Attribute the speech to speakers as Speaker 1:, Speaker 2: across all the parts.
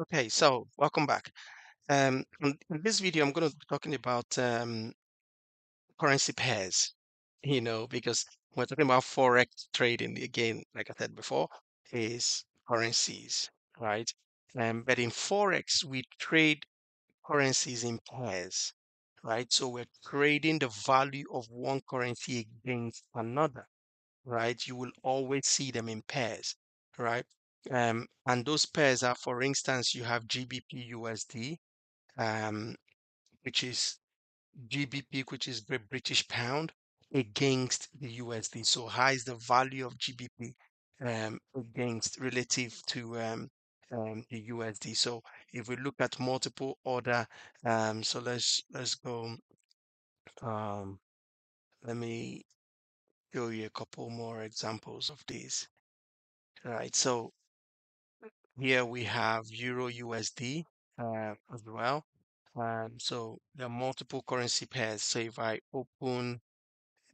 Speaker 1: Okay, so welcome back. In this video, I'm going to be talking about currency pairs, because we're talking about forex trading. Again, like I said before, is currencies, right? But in forex, we trade currencies in pairs, right? So we're trading the value of one currency against another, right? You will always see them in pairs, right? And those pairs are, for instance, you have GBP USD, um, which is GBP, which is British pound, against the USD. So how is the value of GBP against relative to the USD? So if we look at multiple order, so let's go. Um, Let me show you a couple more examples of these. Right. So here we have Euro USD as well. So there are multiple currency pairs. So if I open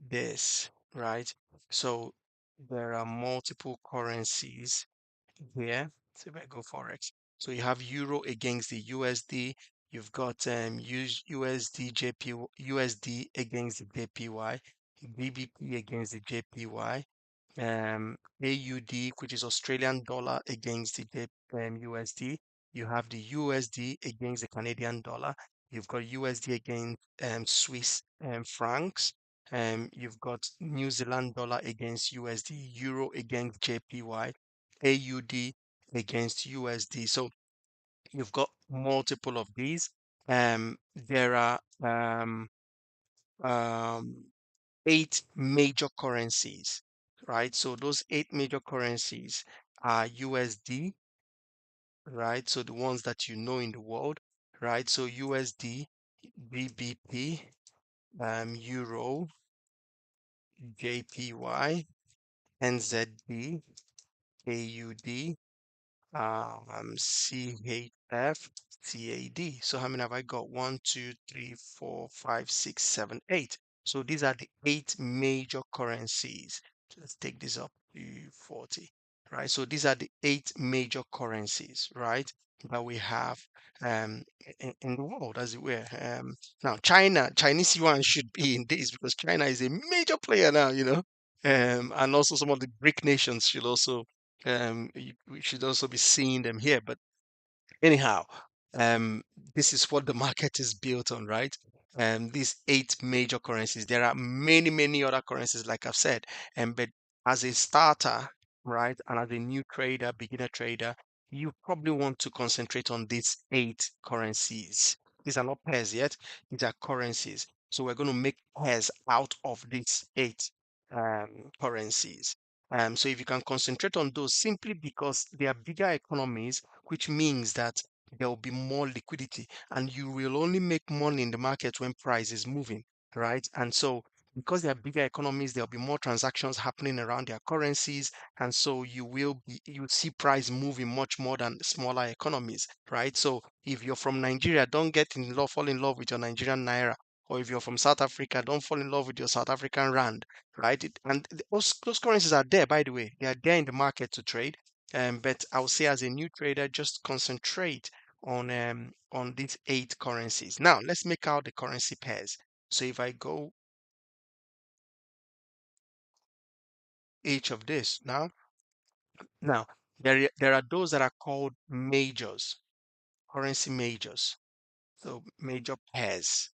Speaker 1: this, right? So there are multiple currencies here. So if I go Forex, so you have Euro against the USD. You've got USD USD against the JPY, GBP against the JPY, AUD, which is Australian dollar against the USD. You have the USD against the Canadian dollar. You've got USD against Swiss francs. You've got New Zealand dollar against USD, Euro against JPY, AUD against USD. So you've got multiple of these. There are um, eight major currencies, right? So those eight major currencies are USD, right? So the ones that you know in the world, right? So USD, GBP, Euro, JPY, NZD, AUD, CHF, CAD. So how many have I got? One, two, three, four, five, six, seven, eight. So these are the eight major currencies. Let's take this up to 40, right? So these are the eight major currencies, right, that we have in the world, as it were. Now, Chinese yuan should be in this because China is a major player now, and also some of the BRIC nations should also we should also be seeing them here. But anyhow, um, this is what the market is built on, right? These eight major currencies. There are many, many other currencies, like I've said. But as a starter, right, and as a new trader, beginner trader, you probably want to concentrate on these eight currencies. These are not pairs yet; these are currencies. So we're going to make pairs out of these eight currencies. So if you can concentrate on those simply because they are bigger economies, which means that there will be more liquidity and you will only make money in the market when price is moving, right? And so because they are bigger economies, there'll be more transactions happening around their currencies. And so you'll see price moving much more than smaller economies, right? So if you're from Nigeria, don't fall in love with your Nigerian naira. Or if you're from South Africa, don't fall in love with your South African rand, right? Those currencies are there, by the way. They are there in the market to trade. But I would say as a new trader, just concentrate on these eight currencies. Now let's make out the currency pairs. So if I go each of this now there are those that are called majors, currency majors. So major pairs.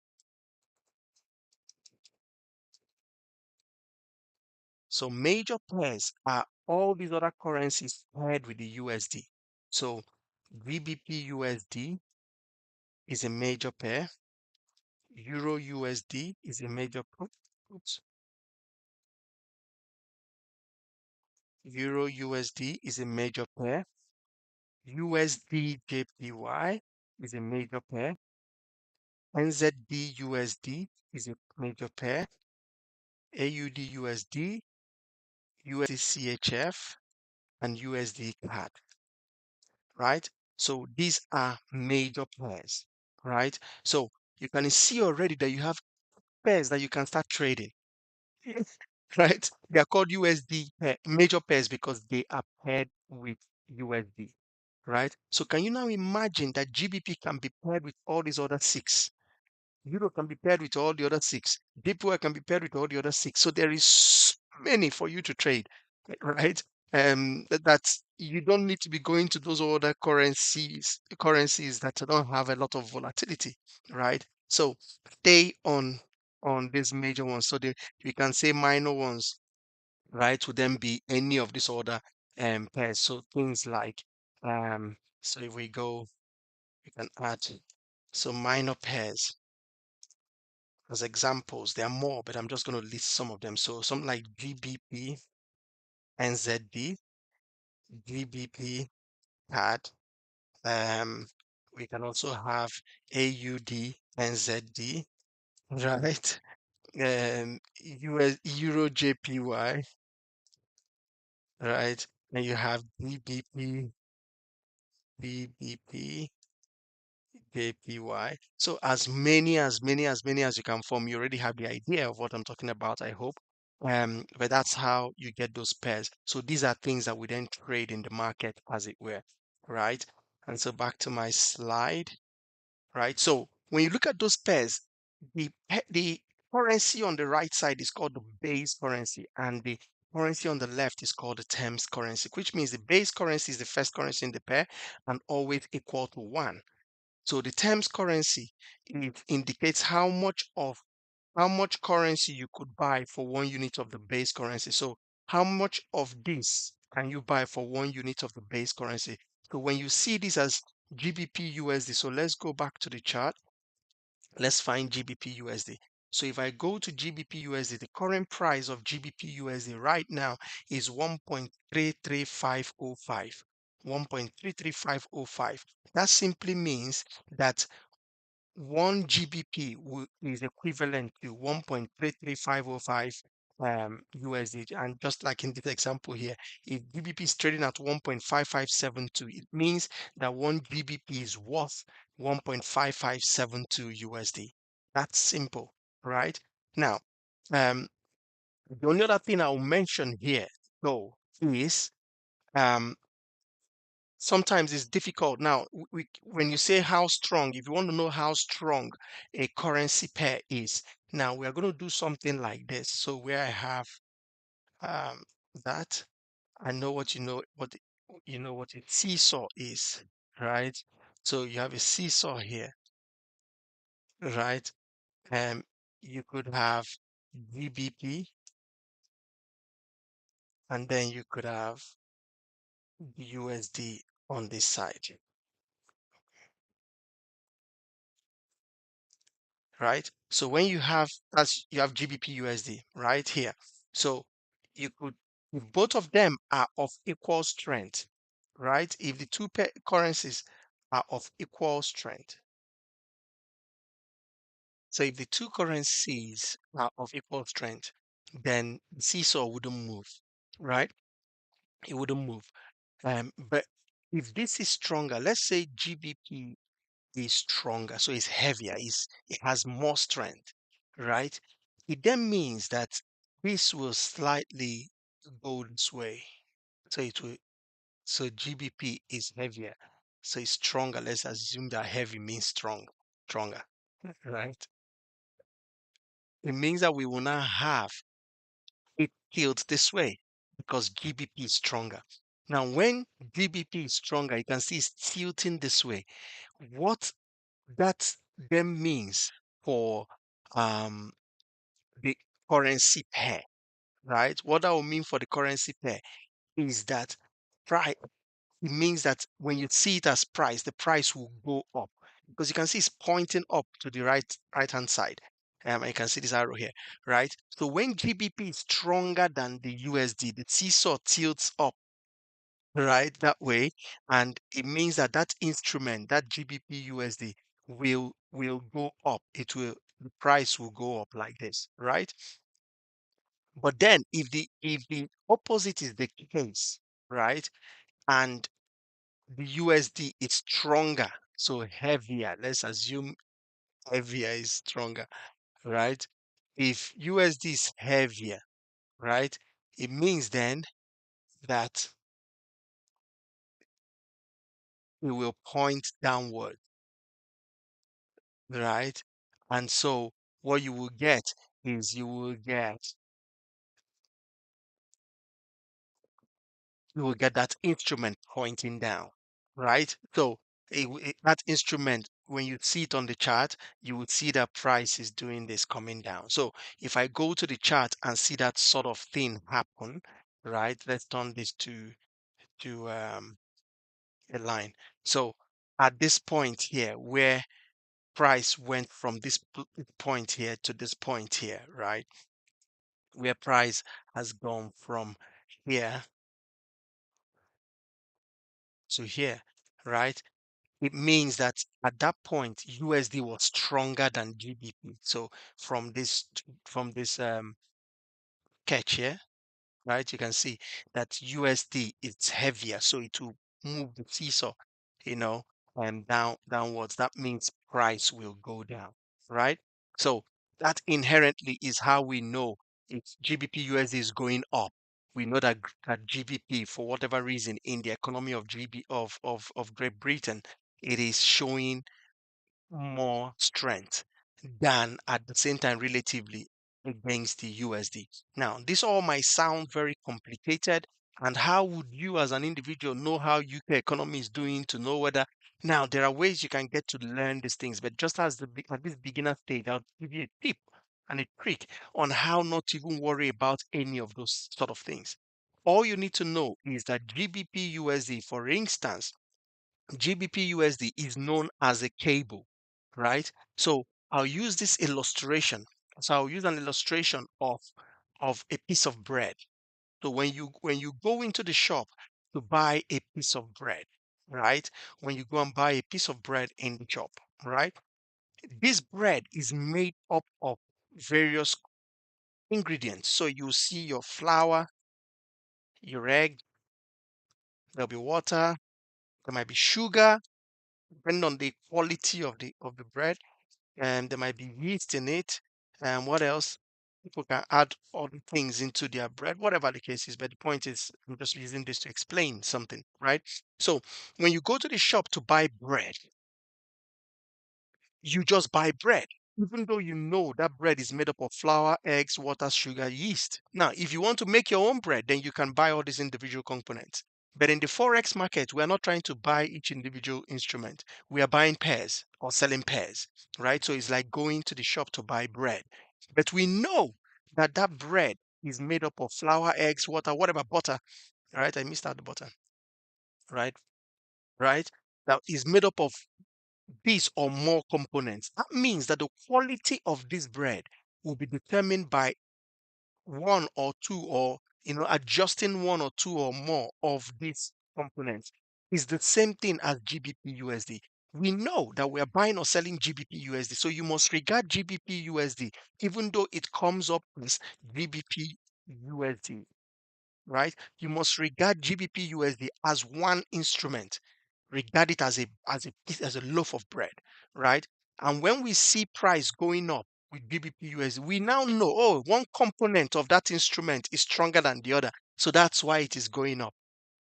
Speaker 1: So major pairs are all these other currencies paired with the USD. So GBP USD is a major pair. Euro USD is a major oops, Euro USD is a major pair. USD JPY is a major pair. NZD USD is a major pair. AUD USD, USD CHF, and USD CAD, right? So these are major pairs, right? So you can see already that you have pairs that you can start trading. Right? They are called USD major pairs because they are paired with USD. right? So can you now imagine that GBP can be paired with all these other six? Euro can be paired with all the other six. DPY can be paired with all the other six. So there is so many for you to trade, right? That's you don't need to be going to those other currencies that don't have a lot of volatility, right? So stay on these major ones. So we can say minor ones, right? Would then be any of these other pairs. So things like so if we go, we can add so minor pairs as examples. There are more, but I'm just going to list some of them. So something like GBP, NZD, GBP, CAD. Um, we can also have AUD, NZD, right? US, Euro JPY, right? And you have BBP, BBP, JPY. So as many as you can form, you already have the idea of what I'm talking about, I hope. But that's how you get those pairs. So these are things that we then trade in the market, as it were, right? And so back to my slide, right? So when you look at those pairs, the currency on the right side is called the base currency, and the currency on the left is called the terms currency, which means the base currency is the first currency in the pair and always equal to one. So the terms currency, it indicates how much currency you could buy for 1 unit of the base currency. So how much of this can you buy for 1 unit of the base currency? So when you see this as GBP USD, so let's go back to the chart. Let's find GBP USD. So if I go to GBP USD, the current price of GBP USD right now is 1.33505. 1.33505. That simply means that 1 GBP is equivalent to 1.33505 USD. And just like in this example here, if GBP is trading at 1.5572, it means that 1 GBP is worth 1.5572 USD. That's simple, right? Now, um, the only other thing I'll mention here, though, is um, sometimes it's difficult. Now, when you say how strong, if you want to know how strong a currency pair is, now we are going to do something like this. So where I have um, that, I know what you know what a seesaw is, right? So you have a seesaw here, right? Um, you could have GBP, and then you could have USD on this side, right? So when you have that's you have GBP USD right here. So you could if both of them are of equal strength, right? If the two currencies are of equal strength. So if the two currencies are of equal strength, then the seesaw wouldn't move, right? It wouldn't move. But if this is stronger, let's say GBP is stronger, so it's heavier, it has more strength, right? It then means that this will slightly go this way. So it will so GBP is heavier, so it's stronger. Let's assume that heavy means stronger, right? It means that we will now have it tilt this way because GBP is stronger. Now, when GBP is stronger, you can see it's tilting this way. What that then means for um, the currency pair, right? What that will mean for the currency pair is that price. It means that when you see it as price, the price will go up because you can see it's pointing up to the right hand side. And you can see this arrow here, right? So when GBP is stronger than the USD, the seesaw tilts up, right, that way, and it means that that instrument, that GBP USD, will go up. The price will go up like this, right? But then if the opposite is the case, right, and the USD is stronger, so heavier. Let's assume heavier is stronger, right? If USD is heavier, right, it means then that it will point downward, right? And so what you will get is you will get that instrument pointing down, right? So that instrument, when you see it on the chart, you would see that price is doing this coming down. So if I go to the chart and see that sort of thing happen, right? Let's turn this to a line. So at this point here, where price went from this point here to this point here, right? Where price has gone from here to here, right? It means that at that point USD was stronger than GBP. So from this catch here, right? You can see that USD is heavier, so it will move the seesaw, you know, and downwards. That means price will go down, right? So that inherently is how we know if GBP USD is going up. We know that that GBP, for whatever reason, in the economy of GB of Great Britain, it is showing more strength than at the same time relatively against the USD. Now, this all might sound very complicated. And how would you, as an individual, know how UK economy is doing to know whether now there are ways you can get to learn these things, but just as at this beginner stage, I'll give you a tip and a trick on how not to even worry about any of those sort of things. All you need to know is that GBP USD, for instance, GBP USD is known as a cable, right? So I'll use this illustration. So I'll use an illustration of a piece of bread. So when you go into the shop to buy a piece of bread, right? When you go and buy a piece of bread in the shop, right? This bread is made up of various ingredients. So you see your flour, your egg, there'll be water, there might be sugar, depending on the quality of the bread, and there might be yeast in it. And what else? People can add other things into their bread, whatever the case is. But the point is, I'm just using this to explain something, right? So when you go to the shop to buy bread, you just buy bread, even though you know that bread is made up of flour, eggs, water, sugar, yeast. Now, if you want to make your own bread, then you can buy all these individual components. But in the Forex market, we are not trying to buy each individual instrument. We are buying pairs or selling pairs, right? So it's like going to the shop to buy bread. But we know that that bread is made up of flour, eggs, water, whatever, butter, right? I missed out the butter, right? Right? That is made up of these or more components. That means that the quality of this bread will be determined by one or two, or adjusting one or two or more of these components. Is the same thing as GBP USD. We know that we are buying or selling GBP USD, so you must regard GBP USD even though it comes up as GBP USD, right? You must regard GBP USD as one instrument. Regard it as a loaf of bread, right? And when we see price going up with GBP USD, we now know, oh, one component of that instrument is stronger than the other, so that's why it is going up.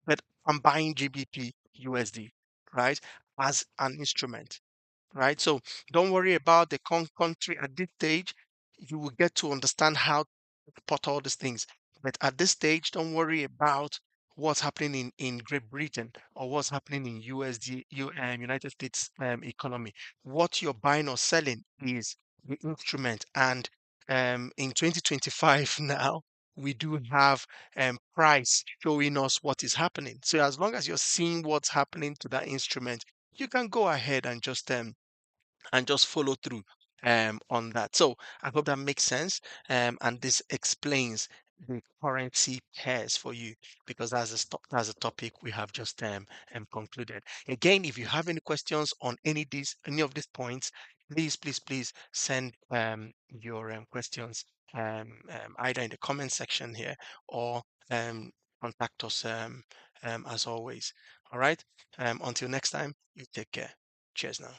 Speaker 1: But I'm buying GBP USD, right, as an instrument, right? So don't worry about the country at this stage. You will get to understand how to put all these things. But at this stage, don't worry about what's happening in Great Britain or what's happening in United States economy. What you're buying or selling is the instrument. And in 2025 now, we do have price showing us what is happening. So as long as you're seeing what's happening to that instrument, you can go ahead and just follow through on that. So I hope that makes sense. And this explains the currency pairs for you, because that's a topic we have just concluded. Again, if you have any questions on any of these points, please send your questions either in the comment section here or um, contact us as always. All right. Until next time, you take care. Cheers now.